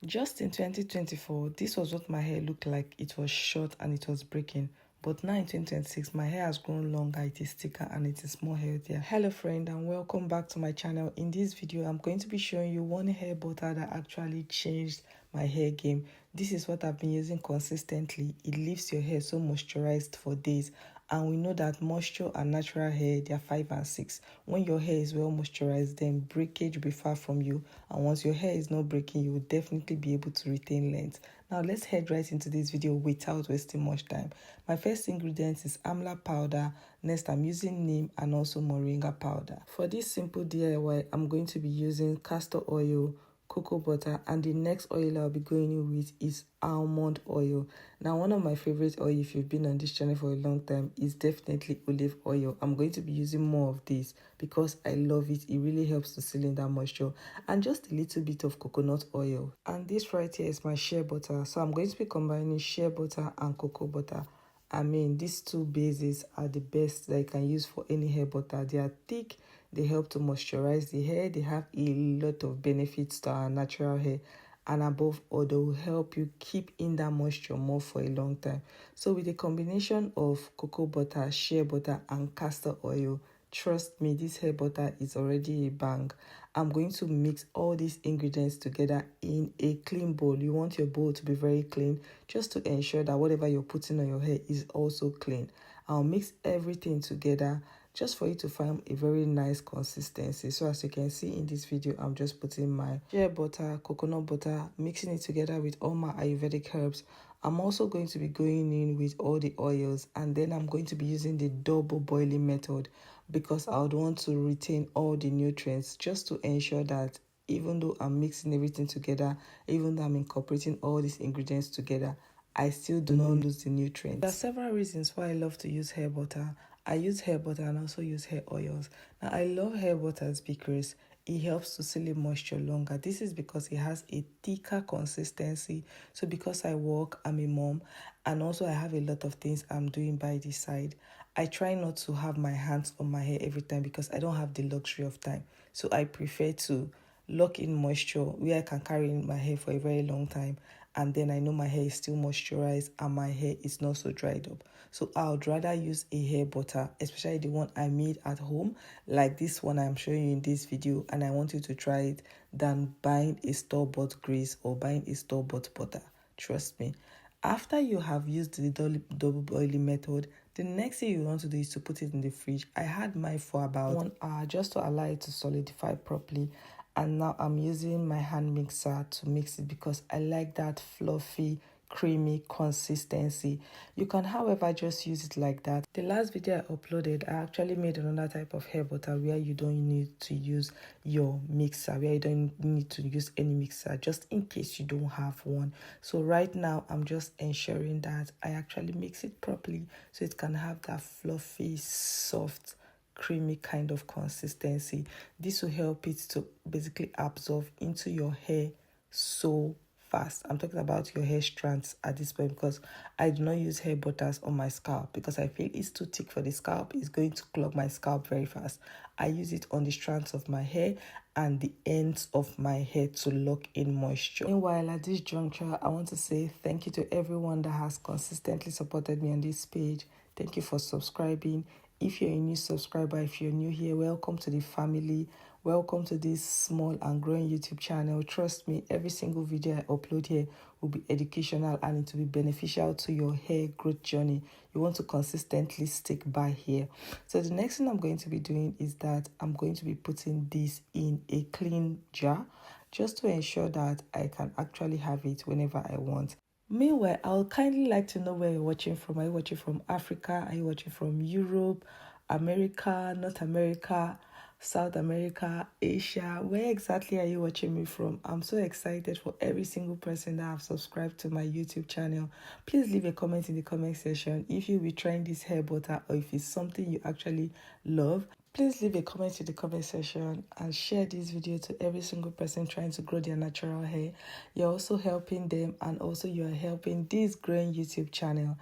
Just in 2024, this was what my hair looked like. It was short and it was breaking. But now in 2026, my hair has grown longer, it is thicker and it is more healthier. Hello friend and welcome back to my channel. In this video, I'm going to be showing you one hair butter that actually changed my hair game. This is what I've been using consistently. It leaves your hair so moisturized for days. And we know that moisture and natural hair, they are 5 and 6. When your hair is well moisturized, then breakage will be far from you. And once your hair is not breaking, you will definitely be able to retain length. Now let's head right into this video without wasting much time. My first ingredient is Amla Powder. Next, I'm using Neem and also Moringa Powder. For this simple DIY, I'm going to be using castor oil, cocoa butter, and the next oil I'll be going in with is almond oil. Now one of my favorite oil, if you've been on this channel for a long time, is definitely olive oil. I'm going to be using more of this because I love it. It really helps to seal in that moisture, and just a little bit of coconut oil. And this right here is my shea butter, so I'm going to be combining shea butter and cocoa butter. I mean, these two bases are the best that you can use for any hair butter. They are thick, they help to moisturize the hair, they have a lot of benefits to our natural hair, and above all, they will help you keep in that moisture more for a long time. So with a combination of cocoa butter, shea butter, and castor oil, trust me, this hair butter is already a bang. I'm going to mix all these ingredients together in a clean bowl. You want your bowl to be very clean just to ensure that whatever you're putting on your hair is also clean. I'll mix everything together just for you to find a very nice consistency. So as you can see in this video, I'm just putting my shea butter, coconut butter, mixing it together with all my Ayurvedic herbs. I'm also going to be going in with all the oils, and then I'm going to be using the double boiling method because I would want to retain all the nutrients just to ensure that even though I'm mixing everything together, even though I'm incorporating all these ingredients together, I still do not lose the nutrients. There are several reasons why I love to use hair butter. I use hair butter and also use hair oils. Now, I love hair butters because it helps to seal in moisture longer. This is because it has a thicker consistency. So because I work, I'm a mom, and also I have a lot of things I'm doing by the side, I try not to have my hands on my hair every time because I don't have the luxury of time. So I prefer to lock in moisture where I can carry in my hair for a very long time, and then I know my hair is still moisturized and my hair is not so dried up. So I would rather use a hair butter, especially the one I made at home, like this one I'm showing you in this video, and I want you to try it, than buying a store-bought grease or buying a store-bought butter. Trust me. After you have used the double boiling method, the next thing you want to do is to put it in the fridge. I had mine for about 1 hour just to allow it to solidify properly. And now I'm using my hand mixer to mix it because I like that fluffy, creamy consistency. You can, however, just use it like that. The last video I uploaded, I actually made another type of hair butter where you don't need to use your mixer, where you don't need to use any mixer, just in case you don't have one. So right now, I'm just ensuring that I actually mix it properly so it can have that fluffy, soft, creamy kind of consistency. This will help it to basically absorb into your hair so fast. I'm talking about your hair strands at this point because I do not use hair butters on my scalp because I feel it's too thick for the scalp. It's going to clog my scalp very fast. I use it on the strands of my hair and the ends of my hair to lock in moisture. Meanwhile, at this juncture, I want to say thank you to everyone that has consistently supported me on this page. Thank you for subscribing. If you're a new subscriber, if you're new here, welcome to the family. Welcome to this small and growing YouTube channel. Trust me, every single video I upload here will be educational and it will be beneficial to your hair growth journey. You want to consistently stick by here. So the next thing I'm going to be doing is that I'm going to be putting this in a clean jar just to ensure that I can actually have it whenever I want. Meanwhile, I would kindly like to know where you're watching from. Are you watching from Africa? Are you watching from Europe, America, North America, South America, Asia? Where exactly are you watching me from? I'm so excited for every single person that have subscribed to my YouTube channel. Please leave a comment in the comment section if you'll be trying this hair butter or if it's something you actually love. Please leave a comment in the comment section and share this video to every single person trying to grow their natural hair. You're also helping them and also you're helping this growing YouTube channel.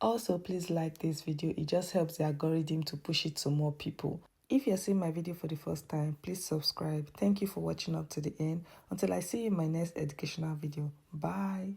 Also, please like this video. It just helps the algorithm to push it to more people. If you're seeing my video for the first time, please subscribe. Thank you for watching up to the end. Until I see you in my next educational video. Bye.